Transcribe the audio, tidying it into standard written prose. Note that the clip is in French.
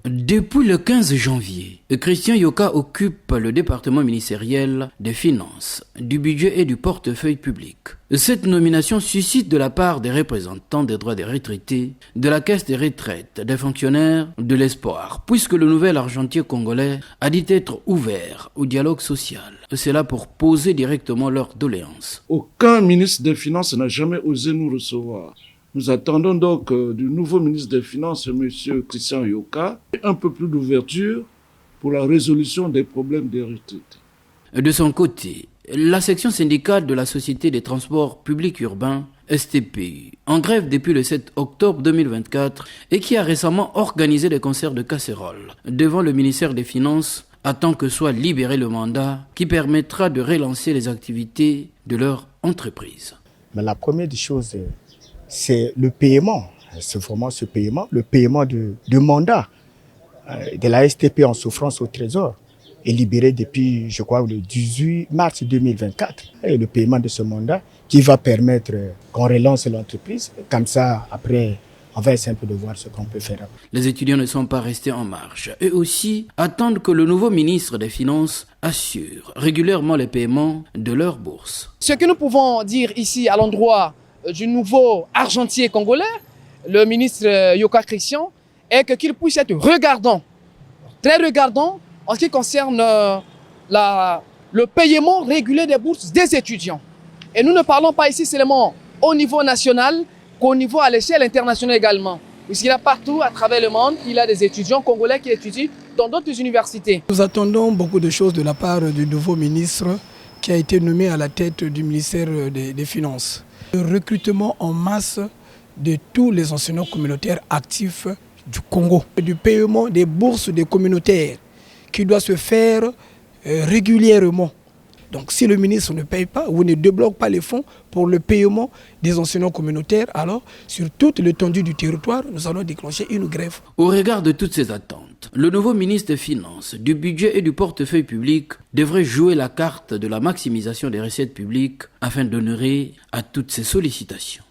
Depuis le 15 janvier, Christian Yoka occupe le département ministériel des Finances, du Budget et du Portefeuille public. Cette nomination suscite de la part des représentants des droits des retraités, de la Caisse des retraites, des fonctionnaires, de l'espoir, puisque le nouvel argentier congolais a dit être ouvert au dialogue social. C'est là pour poser directement leurs doléances. Aucun ministre des Finances n'a jamais osé nous recevoir. Nous attendons donc du nouveau ministre des Finances, M. Christian Yoka, un peu plus d'ouverture pour la résolution des problèmes des retraités. De son côté, la section syndicale de la Société des transports publics urbains, STPU, en grève depuis le 7 octobre 2024 et qui a récemment organisé des concerts de casseroles devant le ministère des Finances, attend que soit libéré le mandat qui permettra de relancer les activités de leur entreprise. Mais la première des choses, c'est le paiement. C'est vraiment ce paiement, le paiement du mandat de la STP en souffrance au Trésor est libéré depuis, je crois, le 18 mars 2024. Et le paiement de ce mandat qui va permettre qu'on relance l'entreprise. Comme ça, après, on va essayer un peu de voir ce qu'on peut faire. Les étudiants ne sont pas restés en marge. Eux aussi attendent que le nouveau ministre des Finances assure régulièrement les paiements de leurs bourses. Ce que nous pouvons dire ici à l'endroit du nouveau argentier congolais, le ministre Yoka Christian, est qu'il puisse être regardant, très regardant en ce qui concerne le paiement régulier des bourses des étudiants. Et nous ne parlons pas ici seulement au niveau national, qu'au niveau à l'échelle internationale également. Puisqu'il y a partout à travers le monde, il y a des étudiants congolais qui étudient dans d'autres universités. Nous attendons beaucoup de choses de la part du nouveau ministre qui a été nommé à la tête du ministère des Finances. Le recrutement en masse de tous les enseignants communautaires actifs du Congo. Du paiement des bourses des communautaires qui doit se faire régulièrement. Donc si le ministre ne paye pas ou ne débloque pas les fonds pour le paiement des enseignants communautaires, alors sur toute l'étendue du territoire, nous allons déclencher une grève. Au regard de toutes ces attentes, le nouveau ministre des Finances, du Budget et du Portefeuille public devrait jouer la carte de la maximisation des recettes publiques afin d'honorer à toutes ces sollicitations.